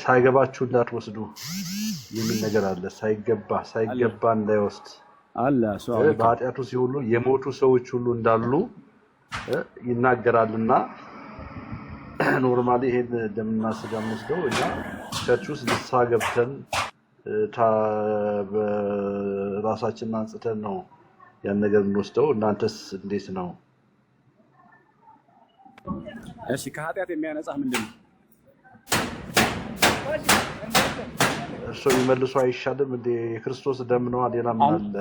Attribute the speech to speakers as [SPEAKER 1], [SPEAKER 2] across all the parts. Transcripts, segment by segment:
[SPEAKER 1] ሳይገባችሁ እንዳትወስዱ የሚል ነገር አለ። ሳይገባ እንዳይወስድ
[SPEAKER 2] አለ ሰው
[SPEAKER 1] በኃጢአቱ ሲሁሉ የሞቱ ሰዎች ሁሉ እንዳሉ ይናገራልና ኖርማሊ ይሄን ደምና ስጋ ወስደው እና ቸርች ውስጥ ንስሐ ገብተን ራሳችንን አንጽተን ነው ያን ነገር የምንወስደው። እናንተስ እንዴት ነው?
[SPEAKER 2] እሺ ከኃጢአት የሚያነጻህ ምንድነው?
[SPEAKER 1] እርሱ የሚመልሱ አይሻልም እንዴ? የክርስቶስ ደም ነው ሌላ ምን አለ?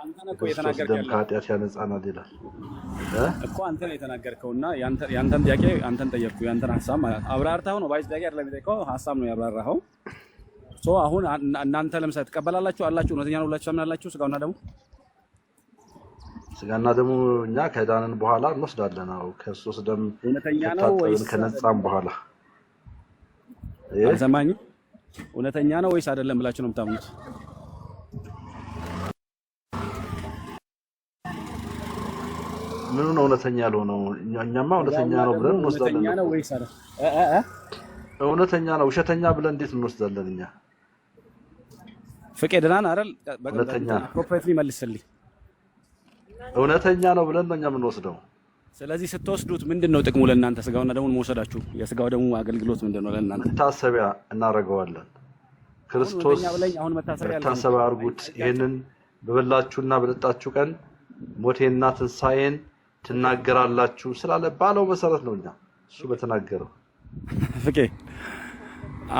[SPEAKER 2] አንተ ነህ እኮ
[SPEAKER 1] የክርስቶስ
[SPEAKER 2] የተናገርከው
[SPEAKER 1] ደም ከኃጢአት ያነጻናል ይላል
[SPEAKER 2] እኮ አንተ ነህ የተናገርከውና ያንተን ጥያቄ አንተን ጠየቅኩ። ያንተን ሐሳብ ማለት አብራርታው ነው ባይስ ጥያቄ አይደለም የጠየቀው ሐሳብ ነው ያብራራኸው። ሶ አሁን እናንተ ለምሳሌ ተቀበላላችሁ አላችሁ እውነተኛ ነው ብላችሁ ታምናላችሁ? ስጋውና ደሙ
[SPEAKER 1] ስጋና ደሙ እኛ ከዳንን በኋላ እንወስዳለን። አዎ ክርስቶስ ደም
[SPEAKER 2] እውነተኛ ነው ወይስ
[SPEAKER 1] ከነጻም በኋላ
[SPEAKER 2] አልሰማኝም። እውነተኛ ነው ወይስ አይደለም ብላችሁ ነው የምታምኑት?
[SPEAKER 1] ምኑ ነው እውነተኛ ያልሆነው? እኛማ እውነተኛ ነው ብለን እንወስዳለን።
[SPEAKER 2] እውነተኛ ነው ወይስ አይደለም?
[SPEAKER 1] እውነተኛ ነው ውሸተኛ ብለን እንዴት እንወስዳለን? እኛ
[SPEAKER 2] ፍቄ ደህና ነህ አይደል?
[SPEAKER 1] እውነተኛ
[SPEAKER 2] ፕሮፐርሊ መልስልኝ።
[SPEAKER 1] እውነተኛ ነው ብለን ነው እኛ የምንወስደው።
[SPEAKER 2] ስለዚህ ስትወስዱት ምንድነው ጥቅሙ ለእናንተ? ስጋውና ደሙን መውሰዳችሁ የስጋው ደሙ አገልግሎት ምንድነው ለእናንተ?
[SPEAKER 1] መታሰቢያ እናደርገዋለን። ክርስቶስ
[SPEAKER 2] አሁን መታሰቢያ
[SPEAKER 1] አድርጉት። ይሄንን በበላችሁና በጠጣችሁ ቀን ሞቴና ትንሣኤን ትናገራላችሁ ስላለ ባለው መሰረት ነው እኛ እሱ በተናገረው።
[SPEAKER 2] ፍቄ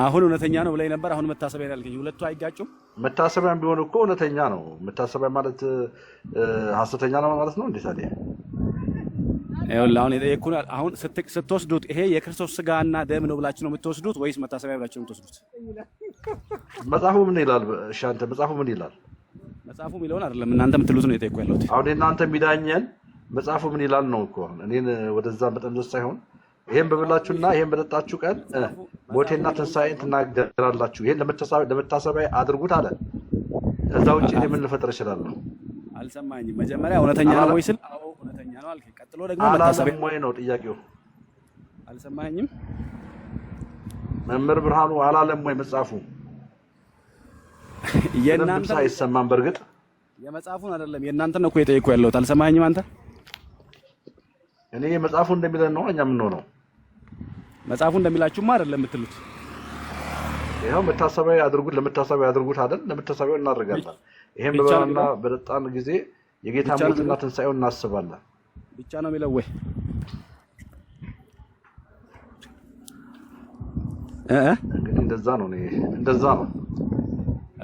[SPEAKER 2] አሁን እውነተኛ ነው ብለኝ ነበር። አሁን መታሰቢያ ያልከኝ ሁለቱ አይጋጩም?
[SPEAKER 1] መታሰቢያም ቢሆን እኮ እውነተኛ ነው። መታሰቢያ ማለት ሐሰተኛ ነው ማለት ነው እንዴ ታዲያ?
[SPEAKER 2] ይኸውልህ አሁን የጠየኩህ አሁን ስትወስዱት ይሄ የክርስቶስ ስጋና ደም ነው ብላችሁ ነው የምትወስዱት ወይስ መታሰቢያ ብላችሁ ነው የምትወስዱት?
[SPEAKER 1] መጽሐፉ ምን ይላል? እሺ አንተ መጽሐፉ ምን ይላል?
[SPEAKER 2] መጽሐፉ የሚለውን አይደለም እናንተ የምትሉት ነው የጠየኩህ ያለሁት።
[SPEAKER 1] አሁን እናንተ የሚዳኘን መጽሐፉ ምን ይላል ነው እኮ። እኔን ወደዛ መጠምዘዝ ሳይሆን ይሄን በበላችሁና ይሄን በጠጣችሁ ቀን ሞቴና ትንሣኤን ትናገራላችሁ፣ ይሄን ለመታሰቢያ አድርጉት አለ። ከዛ ውጪ እኔ ምን ልፈጥር እችላለሁ?
[SPEAKER 2] አልሰማኝም። መጀመሪያ እውነተኛ ነው ወይስ አዎ እውነተኛ ነው አልከኝ። ቀጥሎ ደግሞ መታሰቢያ
[SPEAKER 1] ወይ ነው ጥያቄው።
[SPEAKER 2] አልሰማኝም።
[SPEAKER 1] መምህር ብርሃኑ አላለም ወይ መጽሐፉ? የእናንተ አይሰማም። በርግጥ
[SPEAKER 2] የመጽሐፉን አይደለም የእናንተን ነው እኮ የጠየኩህ ያለሁት። አልሰማኝም አንተ?
[SPEAKER 1] እኔ መጽሐፉ እንደሚለን ነው እኛ የምንሆነው።
[SPEAKER 2] መጽሐፉ እንደሚላችሁማ አይደለም የምትሉት።
[SPEAKER 1] ይሄው መታሰቢያ አድርጉት፣ ለመታሰቢያ አድርጉት አይደል? ለመታሰቢያው እናደርጋለን። ይሄን በበላና በጠጣን ጊዜ የጌታ ሞትና ትንሣኤውን እናስባለን
[SPEAKER 2] ብቻ ነው የሚለው ወይ?
[SPEAKER 1] እንግዲህ እንደዛ ነው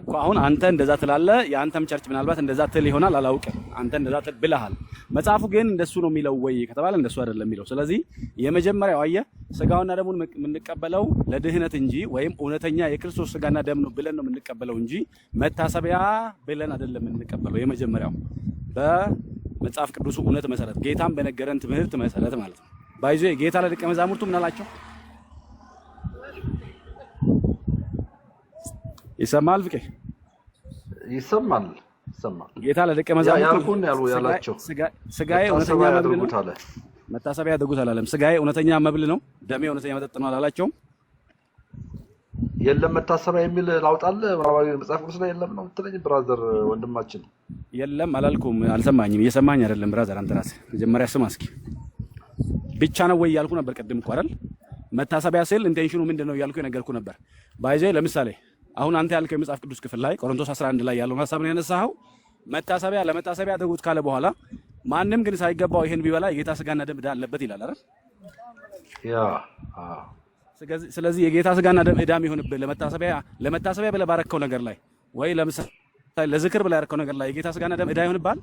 [SPEAKER 2] እኮ አሁን አንተ እንደዛ ትላለህ። የአንተም ቸርች ምናልባት እንደዛ ትል ይሆናል አላውቅም። አንተ እንደዛ ትል ብለሃል። መጽሐፉ ግን እንደሱ ነው የሚለው ወይ ከተባለ እንደሱ አይደለም የሚለው። ስለዚህ የመጀመሪያው አየህ ስጋውና ደሙን የምንቀበለው ለድህነት እንጂ ወይም እውነተኛ የክርስቶስ ስጋና ደም ነው ብለን ነው የምንቀበለው እንጂ መታሰቢያ ብለን አይደለም የምንቀበለው። የመጀመሪያው በመጽሐፍ ቅዱሱ እውነት መሰረት ጌታም በነገረን ትምህርት መሰረት ማለት ነው። ባይዞ ጌታ ለደቀ መዛሙርቱ ምን አላቸው? ይሰማል ፍቄ?
[SPEAKER 1] ይሰማል።
[SPEAKER 2] ጌታ ለደቀ መዛሙርቱ
[SPEAKER 1] ያላቸው
[SPEAKER 2] ስጋዬ እውነተኛ መብል ነው መታሰቢያ ያድርጉት አላለም። ስጋዬ እውነተኛ መብል ነው፣ ደሜ እውነተኛ መጠጥ ነው አላላቸውም?
[SPEAKER 1] የለም መታሰቢያ የሚል ላውጣልህ መጽሐፍ ቅዱስ ላይ የለም ነው የምትለኝ ብራዘር ወንድማችን?
[SPEAKER 2] የለም አላልኩም። አልሰማኝም። እየሰማኝ አይደለም ብራዘር። አንተ ራስህ መጀመሪያ ስማ እስኪ። ብቻ ነው ወይ ያልኩ ነበር ቅድም እኮ አይደል? መታሰቢያ ስል ኢንቴንሽኑ ምንድነው እያልኩ የነገርኩ ነበር። ባይዘ ለምሳሌ አሁን አንተ ያልከው የመጽሐፍ ቅዱስ ክፍል ላይ ቆሮንቶስ 11 ላይ ያለውን ሐሳብ ነው ያነሳኸው። መታሰቢያ ለመታሰቢያ አድርጉት ካለ በኋላ ማንም ግን ሳይገባው ይሄን ቢበላ የጌታ ስጋና ደም ዕዳ አለበት ይላል አይደል? ስለዚህ የጌታ ስጋና ደም ዕዳ የሚሆንብህ ለመታሰቢያ ብለህ ባረከው ነገር ላይ ወይ ለምሳሌ ለዝክር ብለህ ያረከው ነገር ላይ የጌታ ስጋና ደም ዕዳ ይሆንብሃል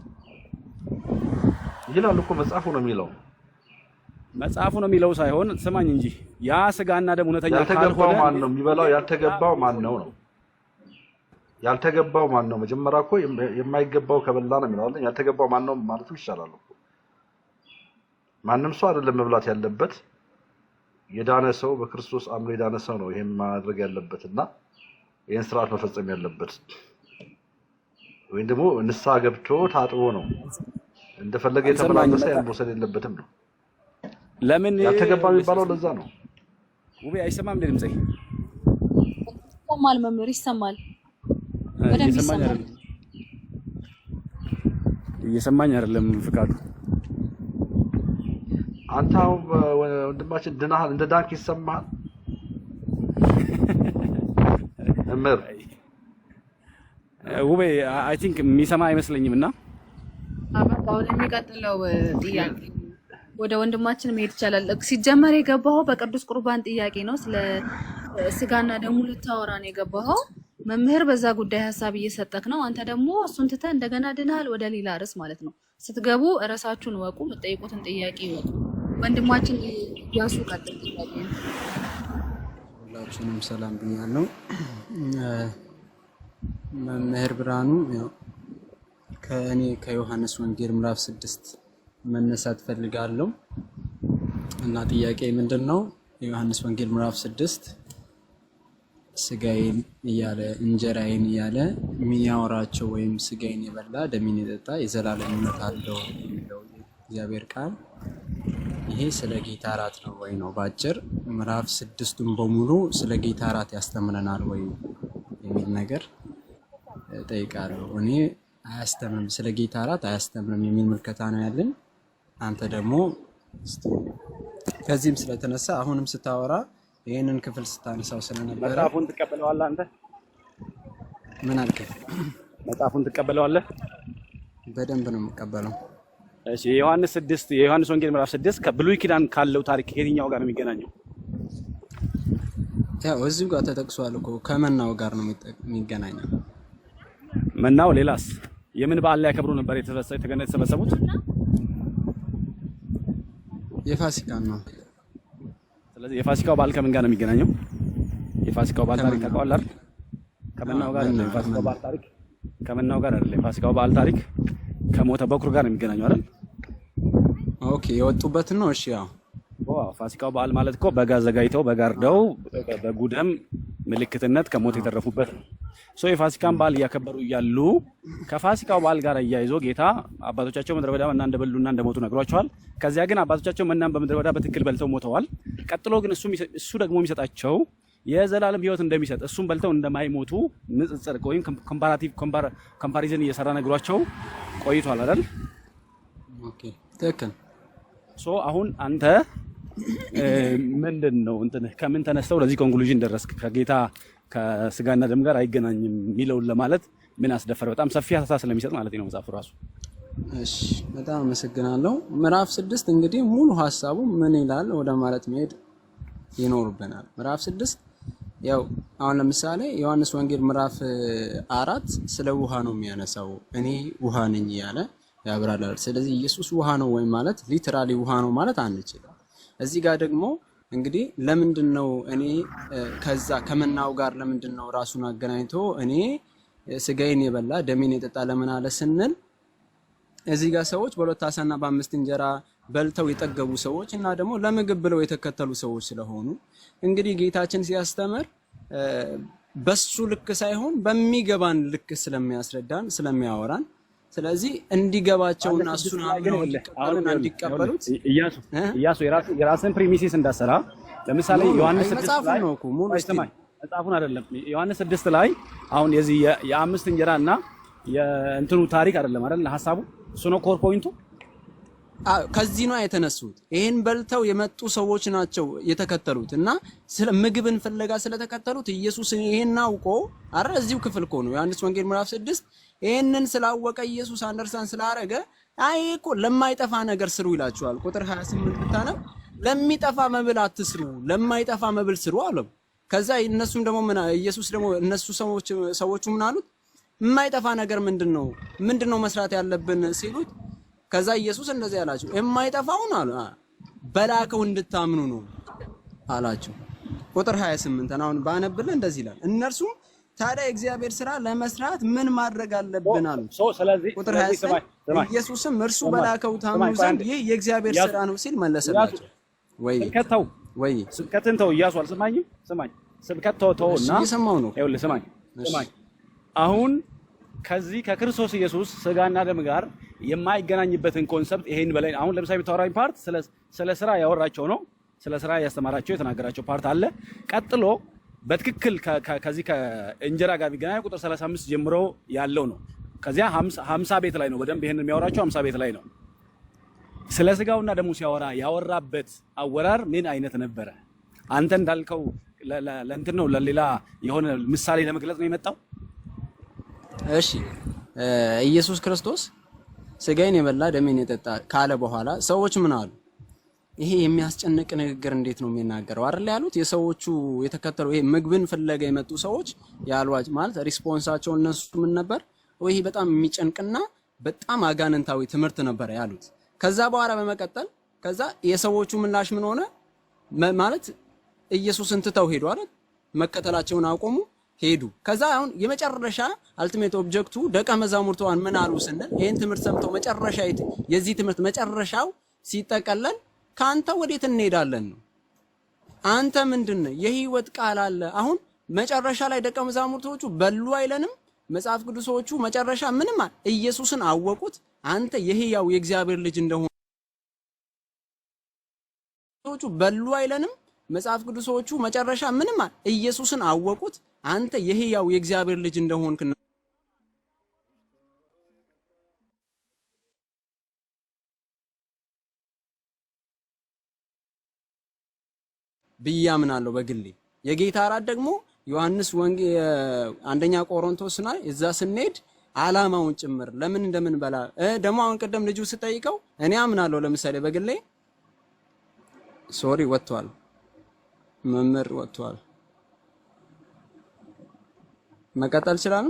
[SPEAKER 1] ይላል እኮ መጽሐፉ ነው የሚለው።
[SPEAKER 2] መጽሐፉ ነው የሚለው ሳይሆን ስማኝ እንጂ ያ ስጋና ደም እውነተኛ
[SPEAKER 1] ካልሆነ ማን ነው የሚበላው? ያልተገባው ማን ነው? ያልተገባው ማን ነው? መጀመሪያ እኮ የማይገባው ከበላ ነው የሚለው አይደል? ያልተገባው ማን ነው ማለቱ ይሻላል እኮ። ማንም ሰው አይደለም መብላት ያለበት፣ የዳነ ሰው በክርስቶስ አምኖ የዳነ ሰው ነው ይሄን ማድረግ ያለበትና ይሄን ስርዓት መፈጸም ያለበት። ወይም ደግሞ ንስሐ ገብቶ ታጥቦ ነው እንደፈለገ የተመላለሰ ያን መውሰድ የለበትም ነው።
[SPEAKER 2] ለምን
[SPEAKER 1] ያልተገባ የሚባለው ለዛ ነው።
[SPEAKER 2] ውቤ አይሰማም እንዴ ድምጼ?
[SPEAKER 3] ይሰማል መምህር ይሰማል። በደንብ ይሰማል።
[SPEAKER 2] እየሰማኝ አይደለም ፍቃዱ።
[SPEAKER 1] አንተ አሁን ወንድማችን ድናሃል፣ እንደ ዳንክ ይሰማሃል? መምህር
[SPEAKER 2] ውቤ አይ ቲንክ የሚሰማ አይመስለኝም እና
[SPEAKER 3] አበቃው። ለሚቀጥለው ጥያቄ ወደ ወንድማችን መሄድ ይቻላል። ሲጀመር የገባኸው በቅዱስ ቁርባን ጥያቄ ነው። ስለ ስጋና ደሙ ልታወራ ነው የገባኸው። መምህር በዛ ጉዳይ ሀሳብ እየሰጠክ ነው። አንተ ደግሞ እሱን ትተህ እንደገና ድናሃል ወደ ሌላ ርዕስ ማለት ነው። ስትገቡ ርዕሳችሁን ወቁ፣ የምትጠይቁትን ጥያቄ ወቁ። ወንድማችን ያሱ ቀጥል ጥያቄ ነው።
[SPEAKER 4] ሁላችሁንም ሰላም ብያለሁ። መምህር ብርሃኑ ከእኔ ከዮሐንስ ወንጌል ምዕራፍ 6 መነሳት ፈልጋለሁ እና ጥያቄ ምንድነው? የዮሐንስ ወንጌል ምዕራፍ 6 ስጋዬን እያለ እንጀራዬን እያለ የሚያወራቸው ወይም ስጋዬን የበላ ደሜን የጠጣ የዘላለም ሕይወት አለው የሚለው እግዚአብሔር ቃል ይሄ ስለ ጌታ እራት ነው ወይ ነው? ባጭር ምዕራፍ 6ቱን በሙሉ ስለ ጌታ እራት ያስተምረናል ወይ የሚል ነገር ጠይቃለሁ። እኔ አያስተምርም፣ ስለ ጌታ እራት አያስተምርም የሚል ምልከታ ነው ያለኝ። አንተ ደግሞ ከዚህም ስለተነሳ አሁንም ስታወራ ይሄንን ክፍል ስታነሳው ስለነበረ
[SPEAKER 2] መጽሐፉን ትቀበለዋለህ አንተ?
[SPEAKER 4] ምን አልከኝ?
[SPEAKER 2] መጽሐፉን ትቀበለዋለህ?
[SPEAKER 4] በደንብ ነው የምቀበለው።
[SPEAKER 2] እሺ የዮሐንስ ወንጌል ምዕራፍ 6 ከብሉይ ኪዳን ካለው ታሪክ ከየትኛው ጋር ነው የሚገናኘው?
[SPEAKER 4] ያው እዚሁ ጋር ተጠቅሷል እኮ ከመናው ጋር ነው የሚገናኘው።
[SPEAKER 2] መናው ሌላስ? የምን በዓል ላይ ያከብሩ ነበር የተሰበሰቡት?
[SPEAKER 4] የፋሲካ ነው።
[SPEAKER 2] ስለዚህ የፋሲካው በዓል ከምን ጋር ነው የሚገናኘው? የፋሲካው በዓል ታሪክ ታውቀዋለህ አይደል? ከመናው ጋር አይደለም። የፋሲካው በዓል ታሪክ ከመናው ጋር አይደለም። የፋሲካው በዓል ታሪክ ከሞተ በኩር ጋር ነው የሚገናኘው አይደል?
[SPEAKER 4] ኦኬ የወጡበት ነው። እሺ ያው
[SPEAKER 2] ፋሲካው በዓል ማለት እኮ በጋ ዘጋጅተው በጋርደው በጉደም ምልክትነት ከሞት የተረፉበት ነው። የፋሲካን በዓል እያከበሩ እያሉ ከፋሲካው በዓል ጋር እያይዞ ጌታ አባቶቻቸው ምድረ በዳ መና እንደበሉና እንደሞቱ ነግሯቸዋል። ከዚያ ግን አባቶቻቸው መናን በምድረ በዳ በትክክል በልተው ሞተዋል። ቀጥሎ ግን እሱ ደግሞ የሚሰጣቸው የዘላለም ሕይወት እንደሚሰጥ እሱም በልተው እንደማይሞቱ ንጽጽር ወይም ኮምፓሪዝን እየሰራ ነግሯቸው ቆይቷል አይደል?
[SPEAKER 4] ኦኬ ትክክል።
[SPEAKER 2] አሁን አንተ ምንድን ነው እንትን ከምን ተነስተው ለዚህ ኮንክሉዥን ደረስክ? ከጌታ ከስጋና ደም ጋር አይገናኝም የሚለውን ለማለት ምን አስደፈረ? በጣም ሰፊ ሀሳብ ስለሚሰጥ ማለት ነው መጽሐፉ ራሱ።
[SPEAKER 4] እሺ በጣም አመሰግናለሁ። ምዕራፍ 6 እንግዲህ ሙሉ ሀሳቡ ምን ይላል ወደ ማለት መሄድ ይኖርብናል። ምዕራፍ 6 ያው አሁን ለምሳሌ ዮሐንስ ወንጌል ምዕራፍ 4 ስለ ውሃ ነው የሚያነሳው። እኔ ውሃ ነኝ እያለ ያብራራል። ስለዚህ ኢየሱስ ውሃ ነው ወይ ማለት ሊተራሊ ውሃ ነው ማለት አንችልም። እዚህ ጋር ደግሞ እንግዲህ ለምንድነው እኔ ከዛ ከመናው ጋር ለምንድነው ራሱን አገናኝቶ እኔ ስጋዬን የበላ ደሜን የጠጣ ለምን አለ ስንል እዚህ ጋር ሰዎች በሁለት ዓሳና በአምስት እንጀራ በልተው የጠገቡ ሰዎች እና ደግሞ ለምግብ ብለው የተከተሉ ሰዎች ስለሆኑ እንግዲህ ጌታችን ሲያስተምር በሱ ልክ ሳይሆን በሚገባን ልክ ስለሚያስረዳን ስለሚያወራን ስለዚህ እንዲገባቸውና እሱን እንዲቀበሉት
[SPEAKER 2] ኢያሱ የራስን ፕሪሚሲስ እንዳሰራ ለምሳሌ ዮሐንስ 6 ላይ
[SPEAKER 4] ነው እኮ ሙሉ
[SPEAKER 2] መጽሐፉን አይደለም ዮሐንስ 6 ላይ አሁን የዚህ የአምስት እንጀራና የእንትኑ ታሪክ አይደለም አይደል ሐሳቡ እሱ ነው ኮር ፖይንቱ።
[SPEAKER 4] ከዚህ ነው የተነሱት። ይሄን በልተው የመጡ ሰዎች ናቸው የተከተሉት እና ስለ ምግብን ፍለጋ ስለተከተሉት ኢየሱስ ይሄን አውቆ አረ እዚሁ ክፍል እኮ ነው ዮሐንስ ወንጌል ምዕራፍ 6 ይሄንን ስላወቀ ኢየሱስ አንደርስታንድ ስላደረገ አይ እኮ ለማይጠፋ ነገር ስሩ ይላችኋል። ቁጥር 28 ብታነብ ለሚጠፋ መብል አትስሩ ለማይጠፋ መብል ስሩ አለው። ከዛ እነሱም ደግሞ ምን ኢየሱስ ደግሞ እነሱ ሰዎቹ ምን አሉት? የማይጠፋ ነገር ምንድነው መስራት ያለብን ሲሉት ከዛ ኢየሱስ እንደዚህ ያላችሁ የማይጠፋውን አለ በላከው እንድታምኑ ነው አላችሁ። ቁጥር 28 አሁን ባነብልህ እንደዚህ ይላል እነርሱም ታዲያ እግዚአብሔር ስራ ለመስራት ምን ማድረግ አለብን አሉ። ቁጥር 28 ኢየሱስም እርሱ በላከው ታምኑ ዘንድ ይህ የእግዚአብሔር ስራ ነው ሲል መለሰላቸው። ወይ
[SPEAKER 2] ስብከትን ተው ኢያሱ አልሰማኝም። ስማኝ ስብከት ተውና
[SPEAKER 4] እየሰማሁ ነው።
[SPEAKER 2] ይኸውልህ ስማኝ አሁን ከዚህ ከክርስቶስ ኢየሱስ ስጋና ደም ጋር የማይገናኝበትን ኮንሰፕት ይሄን በላይ አሁን ለምሳሌ የምታወራኝ ፓርት ስለ ስራ ያወራቸው ነው። ስለ ስራ ያስተማራቸው የተናገራቸው ፓርት አለ። ቀጥሎ በትክክል ከዚህ ከእንጀራ ጋር ቢገናኝ ቁጥር 35 ጀምሮ ያለው ነው። ከዚያ 50 ቤት ላይ ነው በደንብ ይሄንን የሚያወራቸው 50 ቤት ላይ ነው። ስለ ስጋውና ደሙ ሲያወራ ያወራበት አወራር ምን አይነት ነበረ? አንተ እንዳልከው ለእንትን ነው ለሌላ የሆነ ምሳሌ ለመግለጽ ነው የመጣው?
[SPEAKER 4] እሺ ኢየሱስ ክርስቶስ ስጋዬን የበላ ደሜን የጠጣ ካለ በኋላ ሰዎች ምን አሉ? ይሄ የሚያስጨንቅ ንግግር እንዴት ነው የሚናገረው አይደል ያሉት። የሰዎቹ የተከተሉ ይሄ ምግብን ፍለጋ የመጡ ሰዎች ያሏጭ ማለት ሪስፖንሳቸው እነሱ ምን ነበር? ወይ በጣም የሚጨንቅና በጣም አጋንንታዊ ትምህርት ነበር ያሉት። ከዛ በኋላ በመቀጠል ከዛ የሰዎቹ ምላሽ ምን ሆነ ማለት ኢየሱስን ትተው ሄዱ አይደል? መከተላቸውን አቆሙ ሄዱ። ከዛ አሁን የመጨረሻ አልቲሜት ኦብጀክቱ ደቀ መዛሙርቷን ምን አሉ ስንል ይሄን ትምህርት ሰምተው መጨረሻ የዚህ ትምህርት መጨረሻው ሲጠቀለል ካንተ ወዴት እንሄዳለን ነው። አንተ ምንድነው? የህይወት ቃል አለ። አሁን መጨረሻ ላይ ደቀ መዛሙርቶቹ በሉ አይለንም መጽሐፍ ቅዱሶቹ መጨረሻ ምንም ኢየሱስን አወቁት። አንተ የህያው የእግዚአብሔር ልጅ እንደሆነ በሉ አይለንም መጽሐፍ ቅዱሶቹ መጨረሻ ምንም ኢየሱስን አወቁት። አንተ የህያው የእግዚአብሔር ልጅ እንደሆንክ ብያምናለሁ በግሌ። የጌታ እራት ደግሞ ዮሐንስ ወንጌል አንደኛ ቆሮንቶስ ላይ እዛ ስንሄድ ዓላማውን ጭምር ለምን እንደምን በላ ደግሞ አሁን ቀደም ልጁ ስጠይቀው እኔ አምናለሁ ለምሳሌ በግሌ ሶሪ ወጥቷል መምህር ወጥቷል። መቀጠል ይችላል?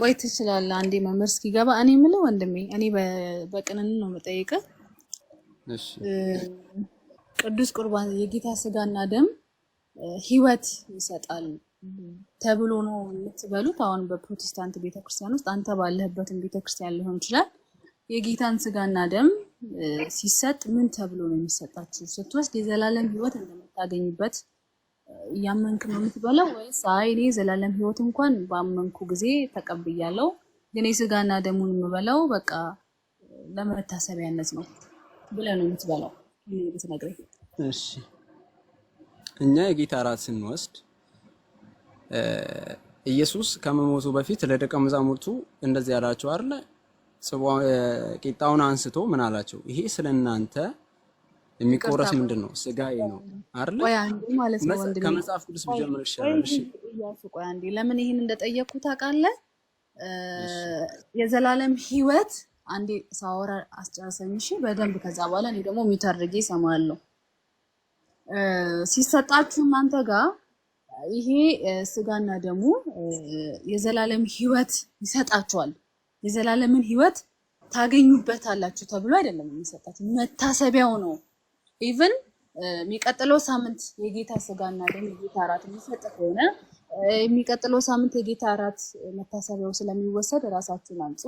[SPEAKER 3] ቆይ ትችላለህ። አንዴ መምህር እስኪገባ እኔ የምለው ወንድሜ እኔ በቅንነት ነው የምጠይቅህ።
[SPEAKER 4] እሺ
[SPEAKER 3] ቅዱስ ቁርባን የጌታ ስጋና ደም ህይወት ይሰጣል ተብሎ ነው የምትበሉት? አሁን በፕሮቴስታንት ቤተክርስቲያን ውስጥ አንተ ባለህበትን ቤተክርስቲያን ሊሆን ይችላል የጌታን ስጋና ደም ሲሰጥ ምን ተብሎ ነው የሚሰጣችሁ? ስትወስድ የዘላለም ህይወት እንደምታገኝበት እያመንክ ነው የምትበላው ወይስ አይ እኔ የዘላለም ህይወት እንኳን ባመንኩ ጊዜ ተቀብያለሁ ግን የስጋና ደሙን የምበላው በቃ ለመታሰቢያነት ነው ብለህ ነው የምትበላው? ምን ልትነግረኝ?
[SPEAKER 4] እሺ እኛ የጌታ እራት ስንወስድ ኢየሱስ ከመሞቱ በፊት ለደቀ መዛሙርቱ እንደዚህ ያላቸው አይደል? ቂጣውን አንስቶ ምን አላቸው? ይሄ ስለናንተ የሚቆረስ ምንድነው? ስጋዬ ነው አይደል?
[SPEAKER 3] ቆይ አንዴ ማለት ነው ወንድሜ
[SPEAKER 4] ከመጽሐፍ ቅዱስ ቢጀምር ይሻላል። እሺ
[SPEAKER 3] ቆይ አንዴ ለምን ይሄን እንደጠየቅኩት ታውቃለህ? የዘላለም ህይወት አንዴ ሳወራ አስጨርሰኝ እሺ በደንብ። ከዛ በኋላ እኔ ደግሞ ሚተርጌ እሰማለሁ። ሲሰጣችሁ እናንተ ጋር ይሄ ስጋና ደሙ የዘላለም ህይወት ይሰጣችኋል፣ የዘላለምን ህይወት ታገኙበታላችሁ ተብሎ አይደለም የሚሰጣችሁ፣ መታሰቢያው ነው። ኢቭን የሚቀጥለው ሳምንት የጌታ ስጋና ደም የጌታ እራት የሚሰጥ ከሆነ የሚቀጥለው ሳምንት የጌታ እራት መታሰቢያው ስለሚወሰድ ራሳችሁን አንጹ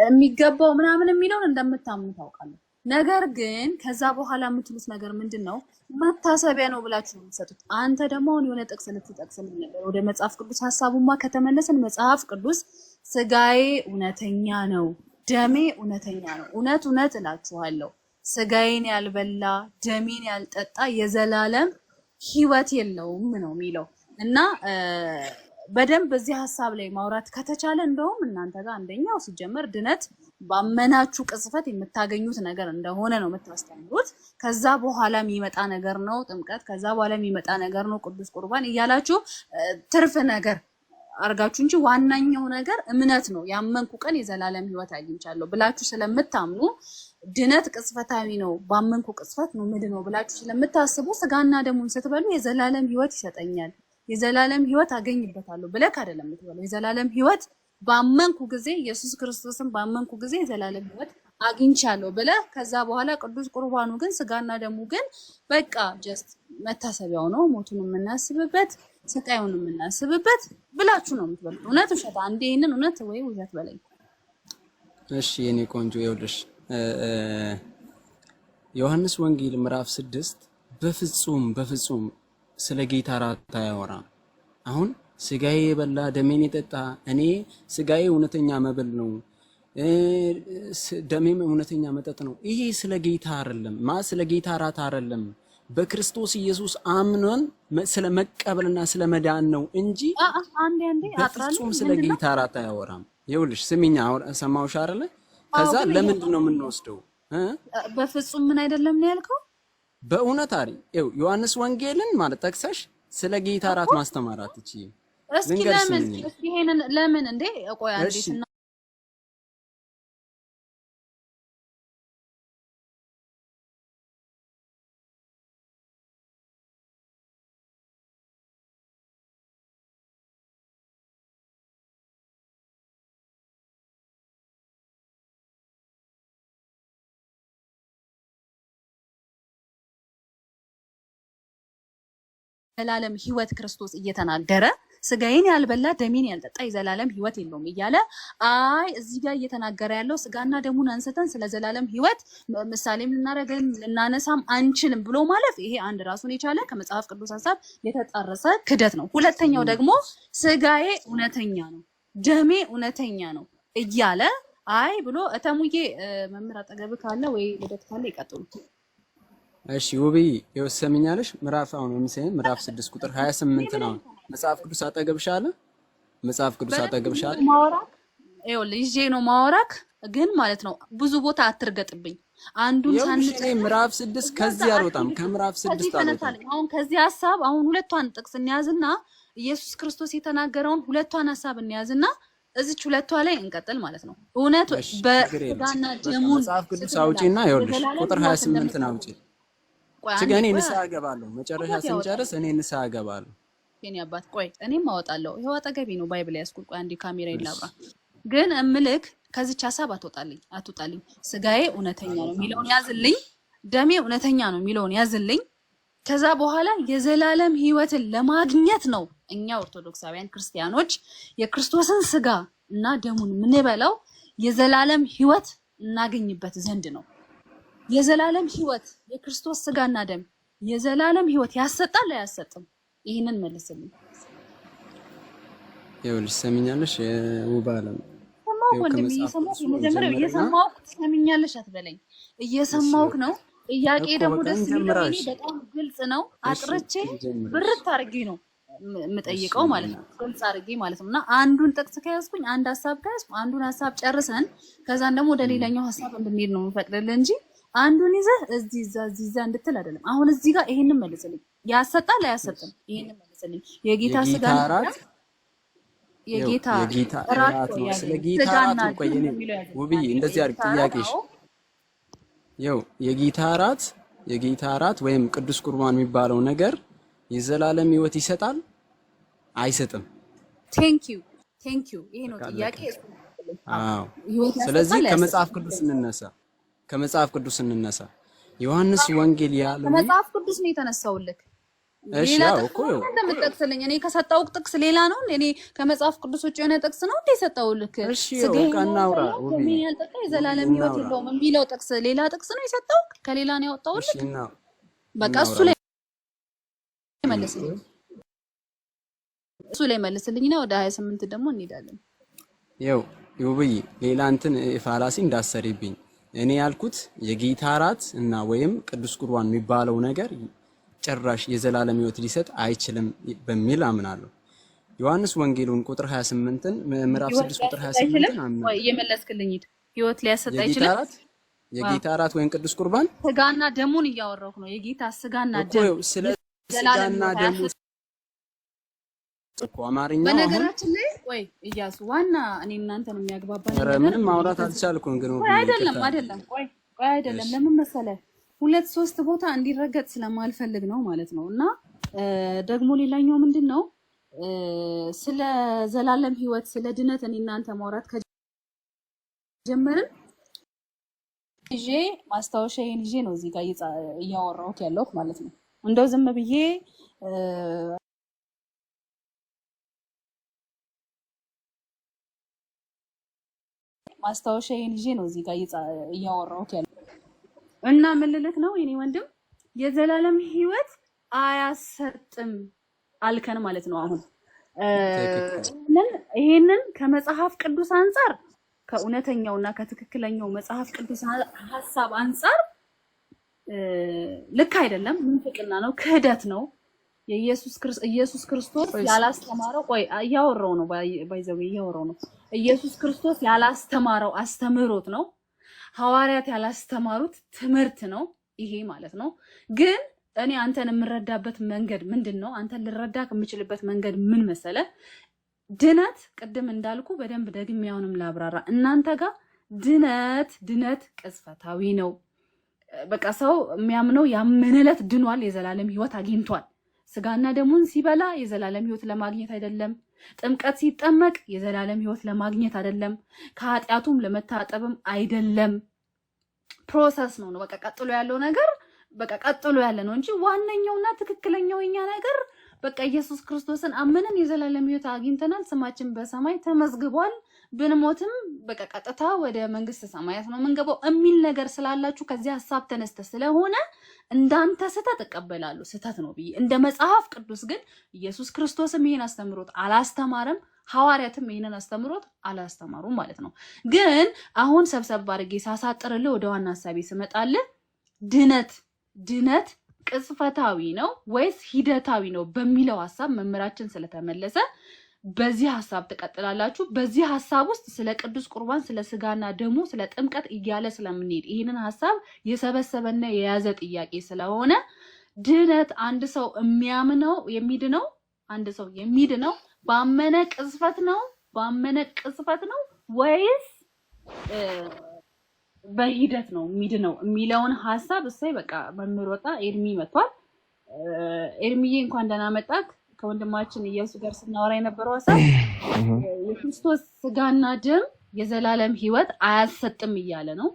[SPEAKER 3] የሚገባው ምናምን የሚለውን እንደምታምኑ ታውቃለሁ። ነገር ግን ከዛ በኋላ የምትሉት ነገር ምንድነው? መታሰቢያ ነው ብላችሁ ነው የምትሰጡት። አንተ ደግሞ አሁን የሆነ ጥቅስ ልትጠቅስልኝ ነበር። ወደ መጽሐፍ ቅዱስ ሐሳቡማ ከተመለስን መጽሐፍ ቅዱስ ስጋዬ እውነተኛ ነው፣ ደሜ እውነተኛ ነው፣ እውነት እውነት እላችኋለሁ ስጋዬን ያልበላ ደሜን ያልጠጣ የዘላለም ህይወት የለውም ነው የሚለው። እና በደንብ በዚህ ሐሳብ ላይ ማውራት ከተቻለ እንደውም እናንተ ጋር አንደኛው ሲጀመር ድነት ባመናችሁ ቅጽበት የምታገኙት ነገር እንደሆነ ነው የምታስተምሩት። ከዛ በኋላ የሚመጣ ነገር ነው ጥምቀት፣ ከዛ በኋላ የሚመጣ ነገር ነው ቅዱስ ቁርባን እያላችሁ ትርፍ ነገር አርጋችሁ እንጂ ዋናኛው ነገር እምነት ነው። ያመንኩ ቀን የዘላለም ህይወት አግኝቻለሁ ብላችሁ ስለምታምኑ ድነት ቅጽበታዊ ነው፣ ባመንኩ ቅጽበት ነው ምንድነው ብላችሁ ስለምታስቡ ስጋና ደሙን ስትበሉ የዘላለም ህይወት ይሰጠኛል፣ የዘላለም ህይወት አገኝበታለሁ ብለህ አይደለም የምትበለው። የዘላለም ህይወት ባመንኩ ጊዜ ኢየሱስ ክርስቶስን ባመንኩ ጊዜ የዘላለም ህይወት አግኝቻለሁ ብለህ ከዛ በኋላ ቅዱስ ቁርባኑ ግን ስጋና ደሙ ግን በቃ ጀስት መታሰቢያው ነው፣ ሞቱን የምናስብበት ስቃዩን የምናስብበት ብላችሁ ነው የምትበሉት። እውነት ውሸት? አንዴ ይሄንን እውነት ወይ ውሸት በለኝ።
[SPEAKER 4] እሺ የኔ ቆንጆ ይኸውልሽ ዮሐንስ ወንጌል ምዕራፍ 6 በፍጹም ስለ ጌታ እራት አያወራም። አሁን ስጋዬ የበላ ደሜን የጠጣ እኔ ስጋዬ እውነተኛ መብል ነው ደሜም እውነተኛ መጠጥ ነው። ይሄ ስለ ጌታ አይደለም፣ ስለ ጌታ እራት አይደለም። በክርስቶስ ኢየሱስ አምነን ስለ መቀበልና ስለ መዳን ነው እንጂ
[SPEAKER 3] አንዴ አጥራለሁ
[SPEAKER 4] በፍጹም ስለ ጌታ እራት አያወራም። ይኸውልሽ ስሚኛ፣ ሰማሁሽ አይደለ? ከዛ ለምንድን ነው የምንወስደው?
[SPEAKER 3] በፍጹም ምን አይደለም ነው ያልከው?
[SPEAKER 4] በእውነት አሪ ይኸው ዮሐንስ ወንጌልን ማለት ጠቅሰሽ ስለ ጌታ እራት ማስተማራት እቺ
[SPEAKER 3] እስኪ ለምን ይሄንን ለምን እንዴ? ቆይ አንዴ ዘላለም ህይወት ክርስቶስ እየተናገረ ስጋዬን ያልበላ ደሜን ያልጠጣ የዘላለም ህይወት የለውም እያለ አይ እዚህ ጋር እየተናገረ ያለው ስጋና ደሙን አንስተን ስለ ዘላለም ህይወት ምሳሌም ልናረገን ልናነሳም አንችልም ብሎ ማለፍ ይሄ አንድ ራሱን የቻለ ከመጽሐፍ ቅዱስ ሐሳብ የተጣረሰ ክደት ነው። ሁለተኛው ደግሞ ስጋዬ እውነተኛ ነው ደሜ እውነተኛ ነው እያለ አይ ብሎ እተሙዬ መምህር አጠገብ ካለ ወይ ልደት ካለ ይቀጥሉ።
[SPEAKER 4] እሺ ውብዬ ይወሰምኛለሽ ምዕራፍ አሁን ወምሰን ምዕራፍ 6 ቁጥር 28 ነው። መጽሐፍ ቅዱስ አጠገብሻለ መጽሐፍ ቅዱስ አጠገብሻለ
[SPEAKER 3] ማወራክ ልጄ ነው ማወራክ ግን ማለት ነው ብዙ ቦታ አትርገጥብኝ። አንዱን ሳንጨ
[SPEAKER 4] ምዕራፍ 6 ከዚህ አልወጣም ከምዕራፍ 6 አልወጣም።
[SPEAKER 3] አሁን ከዚህ ሐሳብ አሁን ሁለቷን ጥቅስ እንያዝና ኢየሱስ ክርስቶስ የተናገረውን ሁለቷን ሐሳብ እንያዝና እዚች ሁለቷ ላይ እንቀጥል ማለት ነው። እውነት በስጋና ደሙን
[SPEAKER 4] መጽሐፍ ቅዱስ አውጪና ይኸውልሽ ቁጥር 28 አውጪ። እኔ ንስሐ እገባለሁ መጨረሻ ስንጨርስ እኔ ንስሐ እገባለሁ።
[SPEAKER 3] የኔ አባት ቆይ እኔም አወጣለሁ። ይሄው አጠገቤ ነው ባይብል ያስኩት። ቆይ አንዴ ካሜራ ይላብራ። ግን እምልክ ከዚች ሐሳብ አትወጣልኝ። ስጋዬ እውነተኛ ነው የሚለውን ያዝልኝ፣ ደሜ እውነተኛ ነው የሚለውን ያዝልኝ። ከዛ በኋላ የዘላለም ህይወትን ለማግኘት ነው እኛ ኦርቶዶክሳውያን ክርስቲያኖች የክርስቶስን ስጋ እና ደሙን የምንበላው የዘላለም ህይወት እናገኝበት ዘንድ ነው። የዘላለም ህይወት የክርስቶስ ስጋና ደም የዘላለም ህይወት ያሰጣል አያሰጥም? ይሄንን መልስልኝ።
[SPEAKER 4] ይኸውልሽ ሰሚኛለሽ ውብ ዓለም
[SPEAKER 3] እየሰማሁህ ትሰሚኛለሽ አትበለኝ። እየሰማሁህ ነው። ጥያቄ ደግሞ ደስ የሚለኝ በጣም ግልጽ ነው። አጥርቼ ብርት አድርጌ ነው የምጠይቀው ማለት ነው። ግልጽ አድርጌ ማለት ነው። እና አንዱን ጥቅስ ከያዝኩኝ አንድ ሐሳብ ከያዝኩ አንዱን ሐሳብ ጨርሰን ከዛን ደግሞ ወደ ሌላኛው ሐሳብ እንድንሄድ ነው የምፈቅድልህ እንጂ አንዱን ይዘህ እዚህ እንድትል አይደለም። አሁን እዚህ ጋር ይሄንን መልስልኝ። ያሰጣል አያሰጥም? ይሄንን መልስልኝ። የጌታ ስጋ የጌታ እራት ነው። ስለ ጌታ እራት ነው። ቆይ
[SPEAKER 4] ውብዬ እንደዚህ አድርግ ጥያቄሽ። የጌታ እራት ወይም ቅዱስ ቁርባን የሚባለው ነገር የዘላለም ህይወት ይሰጣል አይሰጥም?
[SPEAKER 3] ቴንክ ዩ ይሄ ነው ጥያቄ።
[SPEAKER 4] አዎ ስለዚህ ከመጽሐፍ ቅዱስ እንነሳ። ዮሐንስ ወንጌል ያለው
[SPEAKER 3] ከመጽሐፍ ቅዱስ ነው የተነሳውልክ።
[SPEAKER 4] እሺ ያው እኮ
[SPEAKER 3] እንደምትጠቅስልኝ እኔ ከሰጣው ጥቅስ ሌላ ነው። እኔ ከመጽሐፍ ቅዱስ ውጭ የሆነ ጥቅስ ነው እንዴ የሰጣውልክ?
[SPEAKER 4] ስጋናውራ
[SPEAKER 3] ወሚ ያልጠቃ የዘላለም ህይወት የለውም የሚለው ጥቅስ ሌላ ጥቅስ ነው የሰጣው? ከሌላ ነው ያወጣውልክ? በቃ እሱ ላይ መልስልኝና ወደ 28 ደግሞ እንሄዳለን።
[SPEAKER 4] ያው ውብዬ ሌላ እንትን ፋላሲ እንዳሰሪብኝ እኔ ያልኩት የጌታ እራት እና ወይም ቅዱስ ቁርባን የሚባለው ነገር ጭራሽ የዘላለም ህይወት ሊሰጥ አይችልም በሚል አምናለሁ። ዮሐንስ ወንጌሉን ቁጥር 28ን ምዕራፍ 6 ቁጥር 28ን አምናለሁ።
[SPEAKER 3] ወይ እየመለስክልኝ ህይወት ሊያሰጥ አይችልም።
[SPEAKER 4] የጌታ እራት ወይም ቅዱስ ቁርባን
[SPEAKER 3] ስጋና ደሙን እያወራሁ ነው። የጌታ ስጋና ደም
[SPEAKER 4] ስለ ስጋና ደሙ እኮ አማርኛው
[SPEAKER 3] በነገራችን ላይ ወይ ኢያሱ ዋና እኔ እናንተን የሚያግባባኝ ነገር
[SPEAKER 4] ምንም ማውራት አልቻልኩም። ግን
[SPEAKER 3] አይደለም ቆይ አይደለም ለምን መሰለህ 2-3 ቦታ እንዲረገጥ ስለማልፈልግ ነው ማለት ነው። እና ደግሞ ሌላኛው ምንድነው ስለ ዘላለም ህይወት ስለ ድነት እኔ እናንተ ማውራት ከጀመርን ይዤ ማስታወሻዬን ይዤ ነው እዚህ ጋር እያወራሁት ያለሁት ማለት ነው። እንደው ዝም ብዬ ማስታወሻዬን ይዤ ነው እዚህ ጋር እያወራሁት ያለሁት እና ምን ልልህ ነው የኔ ወንድም የዘላለም ህይወት አያሰጥም አልከን ማለት ነው። አሁን ይሄንን ከመጽሐፍ ቅዱስ አንፃር ከእውነተኛውና ከትክክለኛው መጽሐፍ ቅዱስ ሐሳብ አንፃር ልክ አይደለም። ምንፍቅና ነው፣ ክህደት ነው። ኢየሱስ ክርስቶስ ያላስተማረው እያወራው ነው ኢየሱስ ክርስቶስ ያላስተማረው አስተምህሮት ነው። ሐዋርያት ያላስተማሩት ትምህርት ነው ይሄ ማለት ነው። ግን እኔ አንተን የምረዳበት መንገድ ምንድነው? አንተን ልረዳክ የምችልበት መንገድ ምን መሰለ? ድነት ቅድም እንዳልኩ በደንብ ደግሜ አሁንም ላብራራ። እናንተ ጋር ድነት ቅጽበታዊ ነው። በቃ ሰው የሚያምነው ያመነለት ድኗል፣ የዘላለም ሕይወት አግኝቷል። ስጋና ደሙን ሲበላ የዘላለም ሕይወት ለማግኘት አይደለም። ጥምቀት ሲጠመቅ የዘላለም ሕይወት ለማግኘት አይደለም። ከኃጢአቱም ለመታጠብም አይደለም። ፕሮሰስ ነው። በቃ ቀጥሎ ያለው ነገር በቃ ቀጥሎ ያለ ነው እንጂ ዋነኛውና ትክክለኛው የኛ ነገር በቃ ኢየሱስ ክርስቶስን አመንን የዘላለም ሕይወት አግኝተናል፣ ስማችን በሰማይ ተመዝግቧል፣ ብንሞትም በቃ ቀጥታ ወደ መንግስተ ሰማያት ነው የምንገባው የሚል ነገር ስላላችሁ ከዚህ ሐሳብ ተነስተ ስለሆነ እንዳንተ ስተት እቀበላለሁ፣ ስተት ነው ብዬ። እንደ መጽሐፍ ቅዱስ ግን ኢየሱስ ክርስቶስም ይሄን አስተምሮት አላስተማረም፣ ሐዋርያትም ይሄንን አስተምሮት አላስተማሩም ማለት ነው። ግን አሁን ሰብሰብ አድርጌ ሳሳጥርልህ ወደ ዋና ሐሳቤ ስመጣልህ ድነት ቅጽበታዊ ነው ወይስ ሂደታዊ ነው በሚለው ሐሳብ መምህራችን ስለተመለሰ በዚህ ሐሳብ ተቀጥላላችሁ። በዚህ ሐሳብ ውስጥ ስለ ቅዱስ ቁርባን፣ ስለ ስጋና ደሙ፣ ስለ ጥምቀት እያለ ስለምንሄድ ይሄንን ሐሳብ የሰበሰበና የያዘ ጥያቄ ስለሆነ ድነት አንድ ሰው የሚድነው ባመነ ቅጽበት ነው ወይስ በሂደት ነው የሚድነው የሚለውን ሐሳብ እሰይ በቃ መምህር ወጣ ኤርሚ መጥቷል። ኤርሚዬ እንኳን ደህና መጣክ። ከወንድማችን ኢየሱስ ጋር ስናወራ የነበረው ሐሳብ የክርስቶስ ስጋና ደም የዘላለም ሕይወት አያሰጥም እያለ ነው።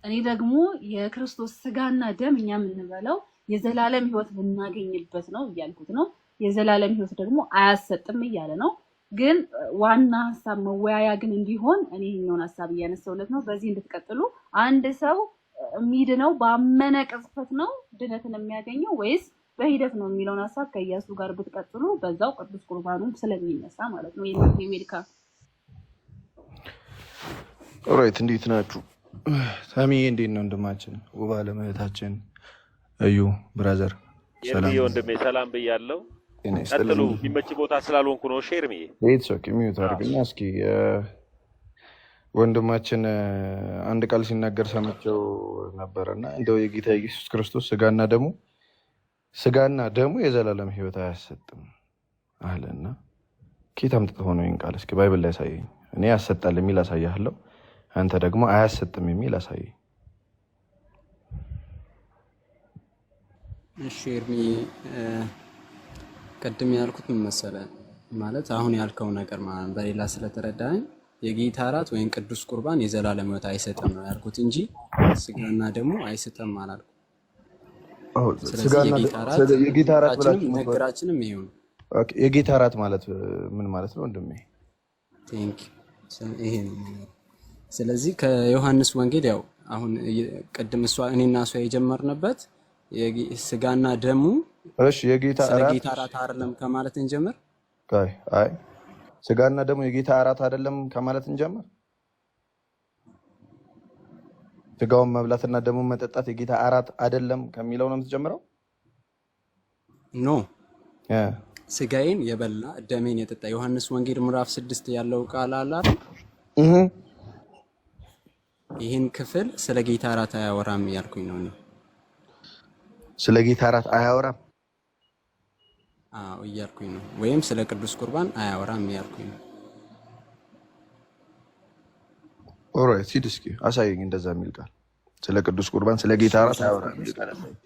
[SPEAKER 3] እኔ ደግሞ የክርስቶስ ስጋና ደም እኛ የምንበላው የዘላለም ሕይወት ልናገኝበት ነው እያልኩት ነው። የዘላለም ሕይወት ደግሞ አያሰጥም እያለ ነው። ግን ዋና ሐሳብ መወያያ ግን እንዲሆን እኔ ይሄኛውን ሐሳብ እያነሳውለት ነው። በዚህ እንድትቀጥሉ አንድ ሰው የሚድነው ባመነ ቅጽበት ነው ድነትን የሚያገኘው ወይስ በሂደት ነው የሚለውን ሐሳብ ከኢየሱስ ጋር ብትቀጥሉ በዛው ቅዱስ ቁርባኑም ስለሚነሳ ማለት ነው። የሜዲካ
[SPEAKER 5] ኦራይት፣ እንዴት ናችሁ? ሳሚ እንዴት ነው? ወንድማችን ውባ ለምህታችን እዩ ብራዘር
[SPEAKER 6] ሰላም ወንድሜ፣ ሰላም ብያለሁ። ቀጥሉ። የሚመች ቦታ ስላልሆንኩ ነው። ሼርሚዬ
[SPEAKER 5] ኢትስ ኦኬ ሚዩት አድርግና እስኪ ወንድማችን አንድ ቃል ሲናገር ሰምቼው ነበርና እንደው የጌታ ኢየሱስ ክርስቶስ ስጋና ደሙ የዘላለም ሕይወት አያሰጥም አለና ኬት አምጥተህ ሆኖ ይህን ቃል እስኪ ባይብል ላይ ያሳየኝ። እኔ ያሰጣል የሚል አሳያለሁ፣ አንተ ደግሞ አያሰጥም የሚል አሳየኝ።
[SPEAKER 4] እሺ ኤርሚ፣ ቅድም ያልኩት ምን መሰለህ ማለት አሁን ያልከው ነገር ማለት በሌላ ስለተረዳኝ የጌታ እራት ወይም ቅዱስ ቁርባን የዘላለም ሕይወት አይሰጥም ነው ያልኩት እንጂ ስጋና ደሙ አይሰጥም አላልኩም።
[SPEAKER 5] የጌታ እራት ብላችሁ
[SPEAKER 4] ነገራችንም ይሄው ነው።
[SPEAKER 5] ኦኬ፣ የጌታ እራት ማለት ምን ማለት ነው ወንድሜ?
[SPEAKER 4] ቴንክ ይሄ ነው። ስለዚህ ከዮሐንስ ወንጌል ያው አሁን ቅድም እኔና እሷ የጀመርንበት ስጋና ደሙ
[SPEAKER 5] እሺ የጌታ
[SPEAKER 4] እራት አይደለም ከማለት እንጀምር።
[SPEAKER 5] አይ ስጋና ደሙ የጌታ እራት አይደለም ከማለት እንጀምር። ስጋውን መብላትና ደሙን መጠጣት የጌታ እራት አይደለም ከሚለው ነው የምትጀምረው?
[SPEAKER 4] ኖ ስጋዬን የበላ ደሜን የጠጣ ዮሐንስ ወንጌል ምዕራፍ 6 ያለው ቃል አለ አይደል? ይህን ክፍል ስለ ጌታ እራት አያወራም ያልኩኝ ነው።
[SPEAKER 5] ስለ ጌታ እራት አያወራም
[SPEAKER 4] እያልኩኝ ነው። ወይም ስለ ቅዱስ ቁርባን አያወራም እያልኩኝ ነው።
[SPEAKER 5] ኦራይት፣ ሲድ እስኪ አሳየኝ እንደዛ የሚል ቃል ስለ ቅዱስ ቁርባን ስለ ጌታ እራት አያወራም የሚል ቃል አሳየኝ።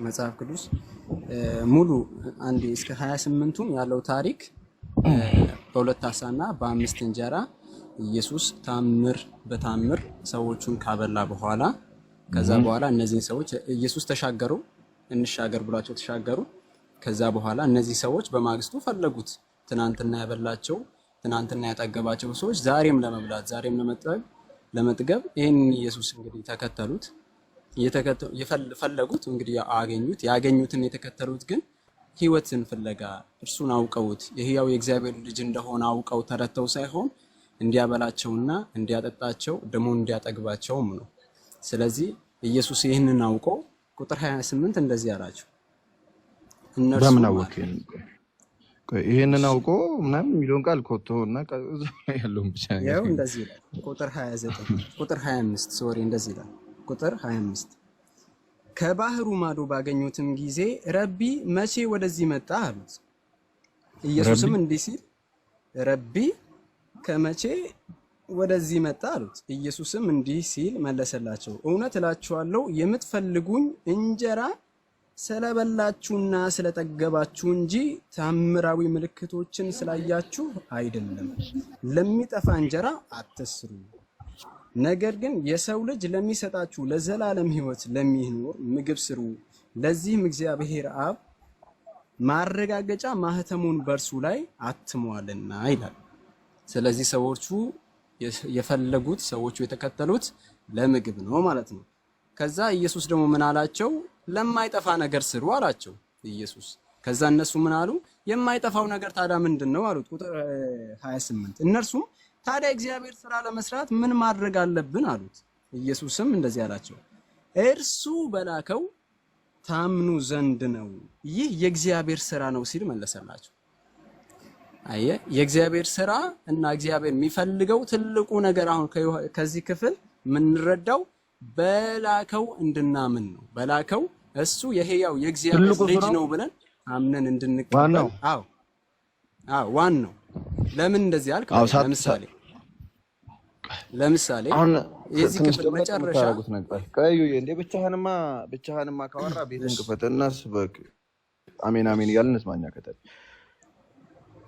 [SPEAKER 4] መጽሐፍ ቅዱስ ሙሉ አንዴ እስከ 28ቱን ያለው ታሪክ በሁለት ዓሣና በአምስት እንጀራ ኢየሱስ በታምር ሰዎቹን ካበላ በኋላ ከዛ በኋላ እነዚህን ሰዎች ኢየሱስ እንሻገር ብሏቸው ተሻገሩ። ከዛ በኋላ እነዚህ ሰዎች በማግስቱ ፈለጉት። ትናንትና ያበላቸው ትናንትና ያጠገባቸው ሰዎች ዛሬም ለመብላት ዛሬም ለመጥገብ ይሄን ኢየሱስ እንግዲህ ተከተሉት። የፈለጉት እንግዲህ አገኙት። ያገኙትን የተከተሉት ግን ሕይወትን ፍለጋ እርሱን አውቀውት የሕያው የእግዚአብሔር ልጅ እንደሆነ አውቀው ተረተው ሳይሆን እንዲያበላቸውና እንዲያጠጣቸው ደግሞ እንዲያጠግባቸውም ነው። ስለዚህ ኢየሱስ ይህንን አውቆ ቁጥር 28 እንደዚህ አላቸው። እነርሱ
[SPEAKER 5] በምን አወቅ? ይሄንን አውቆ ምናምን የሚለውን ቃል ኮቶ እና ያለውን ብቻ
[SPEAKER 4] ያው እንደዚህ ይላል። ቁጥር 29 ቁጥር 25 ሶሪ እንደዚህ ይላል። ቁጥር 25 ከባህሩ ማዶ ባገኙትም ጊዜ ረቢ መቼ ወደዚህ መጣ አሉት። ኢየሱስም እንዲህ ሲል ረቢ ከመቼ ወደዚህ መጣ አሉት። ኢየሱስም እንዲህ ሲል መለሰላቸው፣ እውነት እላችኋለሁ የምትፈልጉኝ እንጀራ ስለበላችሁና ስለጠገባችሁ እንጂ ታምራዊ ምልክቶችን ስላያችሁ አይደለም። ለሚጠፋ እንጀራ አትስሩ፣ ነገር ግን የሰው ልጅ ለሚሰጣችሁ ለዘላለም ሕይወት ለሚኖር ምግብ ስሩ። ለዚህም እግዚአብሔር አብ ማረጋገጫ ማህተሙን በእርሱ ላይ አትሟልና ይላል። ስለዚህ ሰዎቹ የፈለጉት ሰዎቹ የተከተሉት ለምግብ ነው ማለት ነው። ከዛ ኢየሱስ ደግሞ ምን አላቸው? ለማይጠፋ ነገር ስሩ አላቸው ኢየሱስ። ከዛ እነሱ ምን አሉ? የማይጠፋው ነገር ታዲያ ምንድነው አሉት። ቁጥር 28 እነርሱም ታዲያ እግዚአብሔር ስራ ለመስራት ምን ማድረግ አለብን አሉት። ኢየሱስም እንደዚህ አላቸው፣ እርሱ በላከው ታምኑ ዘንድ ነው፣ ይህ የእግዚአብሔር ስራ ነው ሲል መለሰላቸው። አየ የእግዚአብሔር ስራ እና እግዚአብሔር የሚፈልገው ትልቁ ነገር አሁን ከዚህ ክፍል የምንረዳው በላከው እንድናምን ነው። በላከው እሱ የሕያው የእግዚአብሔር ልጅ ነው ብለን አምነን እንድንቀበል። አዎ ዋናው ለምን እንደዚህ አልክ? ለምሳሌ የዚህ ክፍል መጨረሻ
[SPEAKER 5] ቀዩ እንደ ብቻህንማ ካወራ ቤትን ክፈትና ስበክ። አሜን አሜን እያልን እንስማኛ ከተል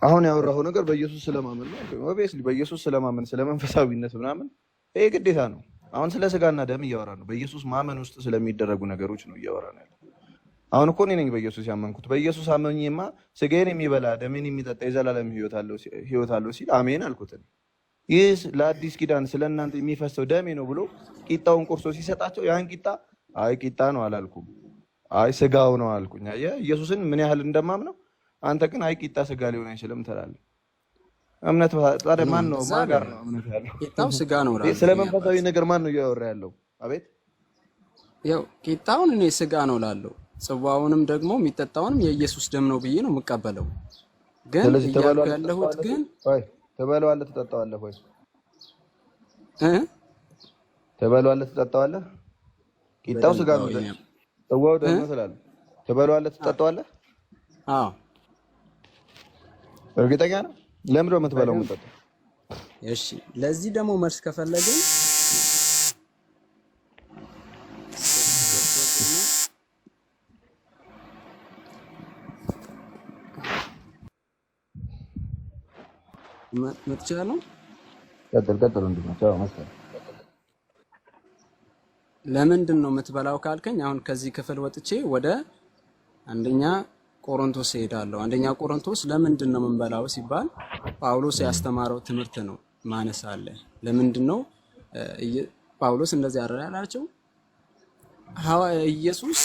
[SPEAKER 5] አሁን ያወራው ነገር በኢየሱስ ስለማመን ነው። ኦብቪየስሊ በኢየሱስ ስለማመን ስለመንፈሳዊነት ምናምን ይሄ ግዴታ ነው። አሁን ስለ ስጋና ደም እያወራ ነው። በኢየሱስ ማመን ውስጥ ስለሚደረጉ ነገሮች ነው እያወራ ነው ያለው። አሁን እኮ እኔ ነኝ በኢየሱስ ያመንኩት። በኢየሱስ አመኜማ ስጋዬን የሚበላ ደሜን የሚጠጣ የዘላለም ሕይወት አለው ሲል አሜን አልኩት። ይህ ለአዲስ ኪዳን ስለእናንተ የሚፈሰው ደሜ ነው ብሎ ቂጣውን ቆርሶ ሲሰጣቸው ያን ቂጣ አይ ቂጣ ነው አላልኩም፣ አይ ስጋው ነው አልኩኝ። አየህ ኢየሱስን ምን ያህል እንደማምነው። አንተ ግን አይ ቂጣ ስጋ ሊሆን አይችልም ትላለህ። እምነት ታዲያ ማን ነው? ማን ጋር ነው እምነት ያለው?
[SPEAKER 4] ቂጣው ስጋ ነው።
[SPEAKER 5] ስለ መንፈሳዊ ነገር ማን ነው እያወራ ያለው? አቤት
[SPEAKER 4] ያው ቂጣውን እኔ ስጋ ነው ላለው፣ ጽዋውንም ደግሞ የሚጠጣውንም የኢየሱስ ደም ነው ብዬ ነው የምቀበለው። ግን እያልኩ ያለሁት ግን
[SPEAKER 5] ትበለዋለህ ትጠጣዋለህ ወይ? ትበለዋለህ ትጠጣዋለህ? ቂጣው ስጋ ነው፣ ጽዋው ደም ነው ስላለ ትበለዋለህ ትጠጣዋለህ?
[SPEAKER 4] አዎ
[SPEAKER 5] እርግጠኛ ነህ? ለምን ነው የምትበላው የምትጠጣው?
[SPEAKER 4] እሺ ለዚህ ደግሞ መልስ ከፈለግን መጥቻለሁ።
[SPEAKER 5] ቀጥል እንድትመጣው መሰለኝ።
[SPEAKER 4] ለምንድን ነው የምትበላው ካልከኝ አሁን ከዚህ ክፍል ወጥቼ ወደ አንደኛ ቆሮንቶስ ሄዳለሁ። አንደኛ ቆሮንቶስ ለምንድን ነው የምንበላው ሲባል ጳውሎስ ያስተማረው ትምህርት ነው ማነስ አለ። ለምንድን ነው ጳውሎስ እንደዚህ ያላቸው? ኢየሱስ